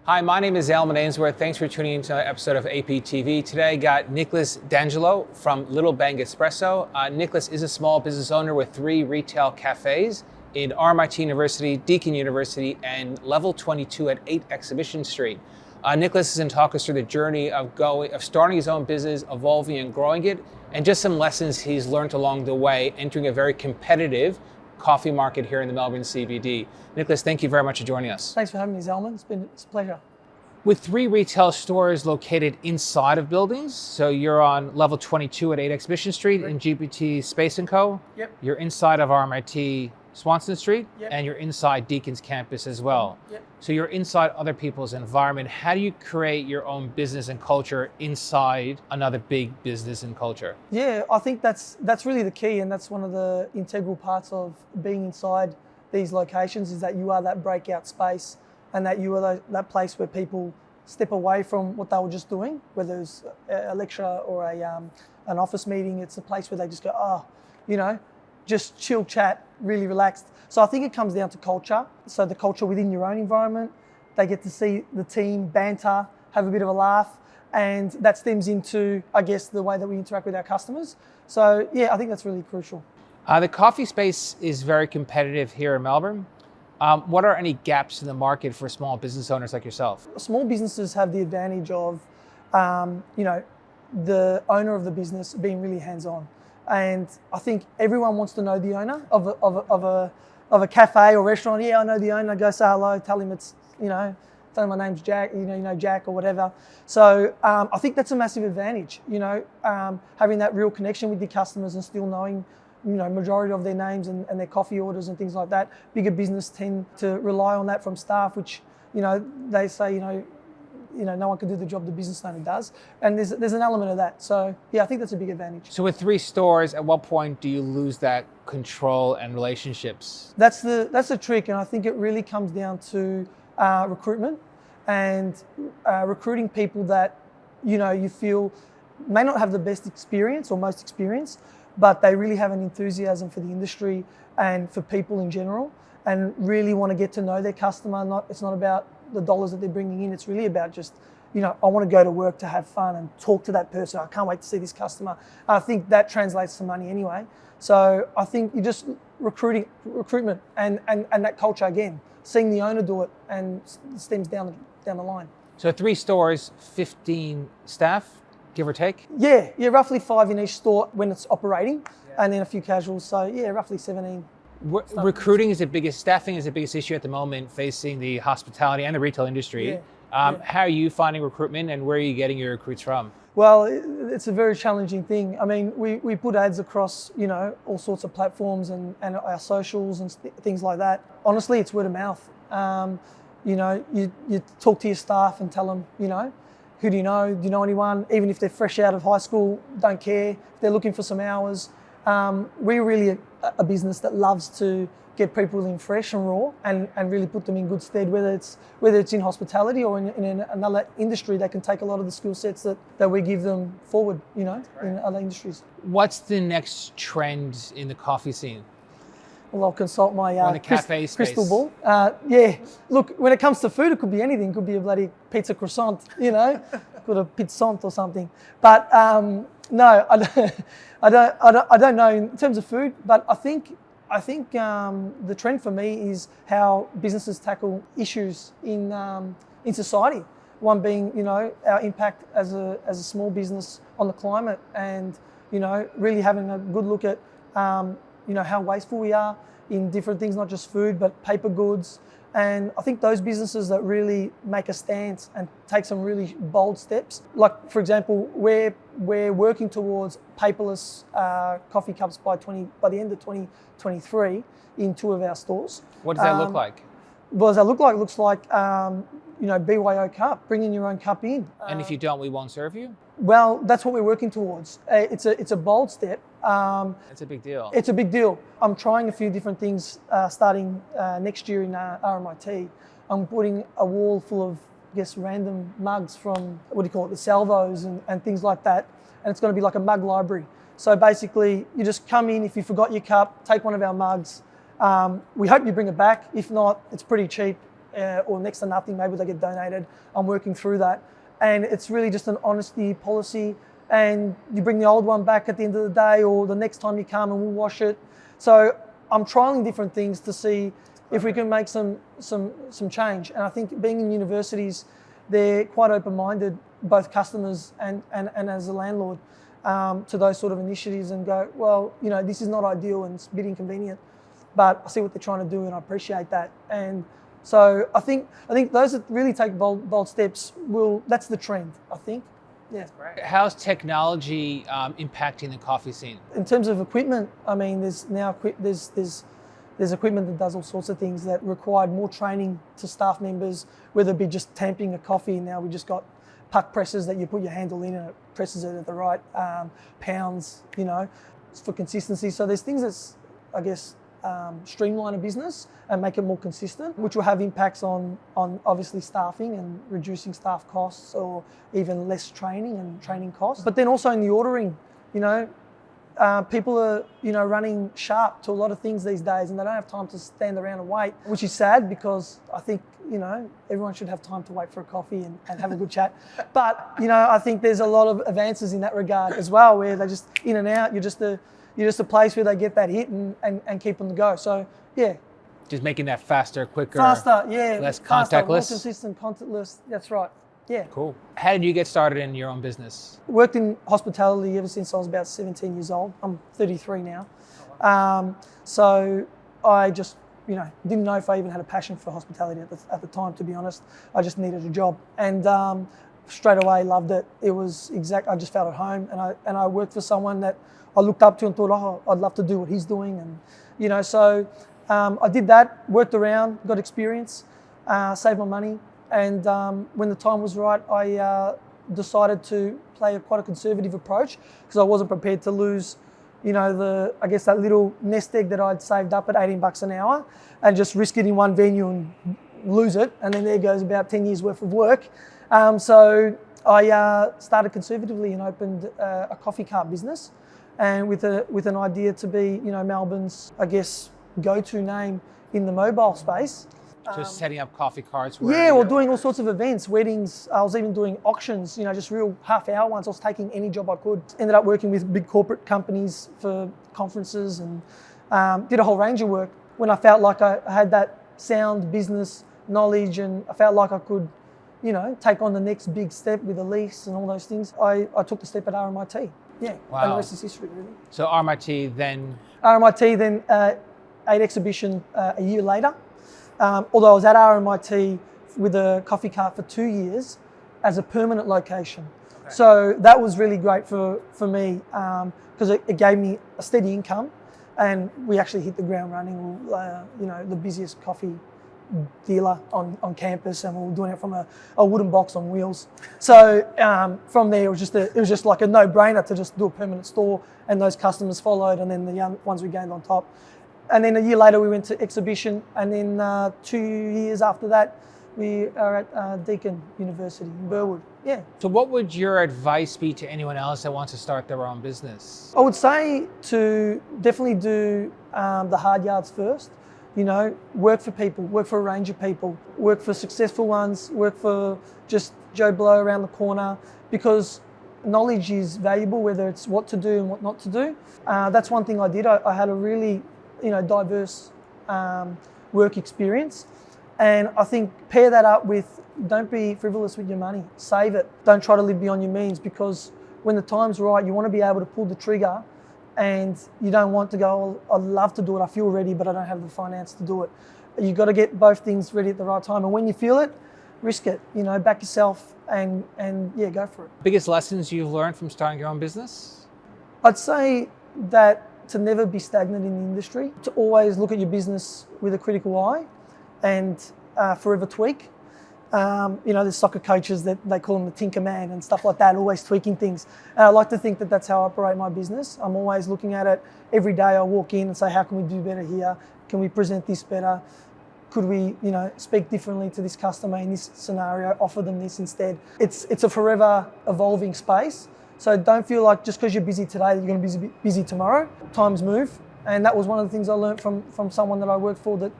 Hi, my name is Alman Ainsworth. Thanks for tuning into another episode of APTV. Today I got Nicholas D'Angelo from Little Bang Espresso. Nicholas is a small business owner with 3 retail cafes in RMIT University, Deakin University, and level 22 at 8 Exhibition Street. Nicholas is going to talk us through the journey of starting his own business, evolving and growing it, and just some lessons he's learned along the way, entering a very competitive coffee market here in the Melbourne CBD. Nicholas, thank you very much for joining us. Thanks for having me, Zalman. It's a pleasure. With 3 retail stores located inside of buildings, so you're on level 22 at 8 Exhibition Street in GPT Space & Co. Yep. You're inside of RMIT Swanston Street, Yep. and you're inside Deakin's campus as well. Yep. So you're inside other people's environment. How do you create your own business and culture inside another big business and culture? Yeah, I think that's really the key, and that's one of the integral parts of being inside these locations is that you are that breakout space, and that you are that place where people step away from what they were just doing, whether it's a lecture or an office meeting. It's a place where they just go, just chill, chat, really relaxed. So I think it comes down to culture. So the culture within your own environment, they get to see the team banter, have a bit of a laugh, and that stems into, I guess, the way that we interact with our customers. So yeah, I think that's really crucial. The coffee space is very competitive here in Melbourne. What are any gaps in the market for small business owners like yourself? Small businesses have the advantage of, the owner of the business being really hands-on. And I think everyone wants to know the owner of a cafe or restaurant. Yeah, I know the owner. Go say hello. Tell him tell him my name's Jack. Jack or whatever. So I think that's a massive advantage. Having that real connection with your customers and still knowing, majority of their names and their coffee orders and things like that. Bigger business tend to rely on that from staff, which they say no one can do the job the business owner does, and there's an element of that. So yeah, I think that's a big advantage. So with 3 stores, at what point do you lose that control and relationships? That's the trick, and I think it really comes down to recruitment and recruiting people that you feel may not have the best experience or most experience, but they really have an enthusiasm for the industry and for people in general, and really want to get to know their customer. It's not about the dollars that they're bringing in. It's really about just, I want to go to work to have fun and talk to that person. I can't wait to see this customer. I think that translates to money anyway. So I think you just recruitment and that culture again, seeing the owner do it and stems down the line. So 3 stores, 15 staff, give or take? Yeah, roughly 5 in each store when it's operating, and then a few casuals. So yeah, roughly 17. Recruiting is the biggest, staffing is the biggest issue at the moment facing the hospitality and the retail industry. How are you finding recruitment, and where are you getting your recruits from? Well, it's a very challenging thing. I mean, we put ads across, all sorts of platforms and our socials and things like that. Honestly, it's word of mouth. You talk to your staff and tell them, who do you know? Do you know anyone? Even if they're fresh out of high school, don't care. If they're looking for some hours. We're really a business that loves to get people in fresh and raw and really put them in good stead, whether it's in hospitality or in another industry. They can take a lot of the skill sets that we give them forward, in other industries. What's the next trend in the coffee scene? Well, I'll consult my the cafe crystal ball. Look, when it comes to food, it could be anything. It could be a bloody pizza croissant, could a pizzant or something. But no, I don't know in terms of food. But I think the trend for me is how businesses tackle issues in society. One being, our impact as a small business on the climate, and really having a good look at how wasteful we are in different things, not just food, but paper goods. And I think those businesses that really make a stance and take some really bold steps, like for example, we're working towards paperless coffee cups by the end of 2023 in 2 of our stores. What does that look like? What does that look like? It looks like BYO cup, bringing your own cup in. And if you don't, we won't serve you? Well, that's what we're working towards. It's a bold step. It's a big deal. It's a big deal. I'm trying a few different things starting next year in RMIT. I'm putting a wall full of, random mugs from, the salvos and things like that. And it's going to be like a mug library. So basically, you just come in, if you forgot your cup, take one of our mugs. We hope you bring it back. If not, it's pretty cheap. or next to nothing. Maybe they get donated. I'm working through that. And it's really just an honesty policy. And you bring the old one back at the end of the day, or the next time you come and we'll wash it. So I'm trialing different things to see if we can make some change. And I think being in universities, they're quite open-minded, both customers and as a landlord, to those sort of initiatives, and go, well, you know, this is not ideal and it's a bit inconvenient, but I see what they're trying to do and I appreciate that. And so I think those that really take bold steps that's the trend, I think. Yeah. How's technology impacting the coffee scene? In terms of equipment, I mean, there's equipment that does all sorts of things that required more training to staff members, whether it be just tamping a coffee. Now we just got puck presses that you put your handle in and it presses it at the right pounds, you know, for consistency. So there's things that's, I guess, streamline a business and make it more consistent, which will have impacts on obviously staffing and reducing staff costs, or even less training and training costs. But then also in the ordering, you know, people are, you know, running sharp to a lot of things these days, and they don't have time to stand around and wait, which is sad, because I think, you know, everyone should have time to wait for a coffee and have a good chat. But, you know, I think there's a lot of advances in that regard as well, where they're just in and out. You're just a place where they get that hit and keep on the go. So, yeah. Just making that faster, quicker, yeah, less faster, contactless. more consistent, contactless. That's right. Yeah. Cool. How did you get started in your own business? Worked in hospitality ever since I was about 17 years old. I'm 33 now. So I just, you know, didn't know if I even had a passion for hospitality at the time, to be honest. I just needed a job, and straight away loved it. It was I just felt at home, and I worked for someone that I looked up to and thought, oh, I'd love to do what he's doing. And, you know, so I did that, worked around, got experience, saved my money. And when the time was right, I decided to play quite a conservative approach, because I wasn't prepared to lose, you know, that little nest egg that I'd saved up at $18 an hour, and just risk it in one venue and lose it. And then there goes about 10 years worth of work. So I started conservatively and opened a coffee cart business, and with an idea to be, you know, Melbourne's, I guess, go-to name in the mobile space. Just setting up coffee carts. Yeah, or doing all sorts of events, weddings. I was even doing auctions, you know, just real half-hour ones. I was taking any job I could. Ended up working with big corporate companies for conferences, and did a whole range of work. When I felt like I had that sound business knowledge, and I felt like I could, you know, take on the next big step with a lease and all those things, I took the step at RMIT. Yeah, wow. And the rest is history, really. So RMIT then? RMIT then, 8 exhibition a year later. Although I was at RMIT with a coffee cart for 2 years as a permanent location. Okay. So that was really great for me, because it gave me a steady income, and we actually hit the ground running. You know, the busiest coffee dealer on campus, and we were doing it from a wooden box on wheels. So from there, it was just like a no-brainer to just do a permanent store, and those customers followed, and then the young ones we gained on top. And then a year later, we went to exhibition, and then 2 years after that, we are at Deakin University in Burwood. Yeah. So what would your advice be to anyone else that wants to start their own business? I would say to definitely do the hard yards first. You know, work for people, work for a range of people, work for successful ones, work for just Joe Blow around the corner, because knowledge is valuable, whether it's what to do and what not to do. That's one thing I did. I had a really, you know, diverse work experience, and I think pair that up with, don't be frivolous with your money, save it. Don't try to live beyond your means, because when the time's right, you want to be able to pull the trigger, and you don't want to go, oh, I'd love to do it, I feel ready, but I don't have the finance to do it. You've got to get both things ready at the right time, and when you feel it, risk it, you know, back yourself, and yeah, go for it. Biggest lessons you've learned from starting your own business? I'd say that to never be stagnant in the industry, to always look at your business with a critical eye, and forever tweak. You know, there's soccer coaches that they call them the tinker man and stuff like that, always tweaking things. And I like to think that that's how I operate my business. I'm always looking at it every day. I walk in and say, how can we do better here? Can we present this better? Could we, you know, speak differently to this customer in this scenario, offer them this instead? It's a forever evolving space. So don't feel like just because you're busy today, that you're going to be busy tomorrow. Times move. And that was one of the things I learned from someone that I worked for that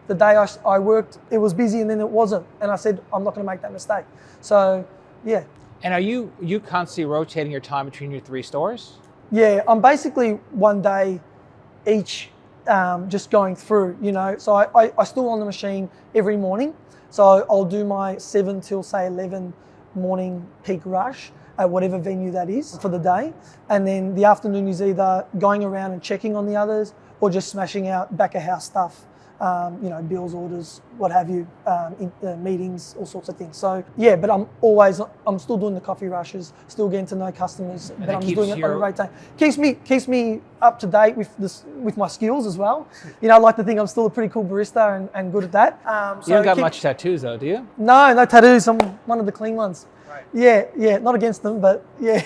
The day I worked, it was busy and then it wasn't. And I said, I'm not going to make that mistake. So, yeah. And are you constantly rotating your time between your 3 stores? Yeah, I'm basically one day each, just going through, you know. So I still on the machine every morning. So I'll do my 7 till say 11 morning peak rush at whatever venue that is for the day. And then the afternoon is either going around and checking on the others or just smashing out back of house stuff. You know, bills, orders, what have you, meetings, all sorts of things. So yeah, but I'm still doing the coffee rushes, still getting to know customers, but I'm just doing it on a great day. Keeps me up to date with my skills as well. You know, I like to think I'm still a pretty cool barista and good at that. So you don't got much tattoos though, do you? No tattoos. I'm one of the clean ones. Right. Yeah, not against them, but yeah,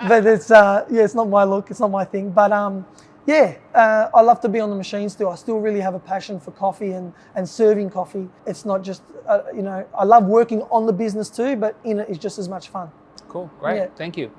but it's not my look, it's not my thing, but I love to be on the machine still. I still really have a passion for coffee and serving coffee. It's not just, you know, I love working on the business too, but in it is just as much fun. Cool, great, Yeah. Thank you.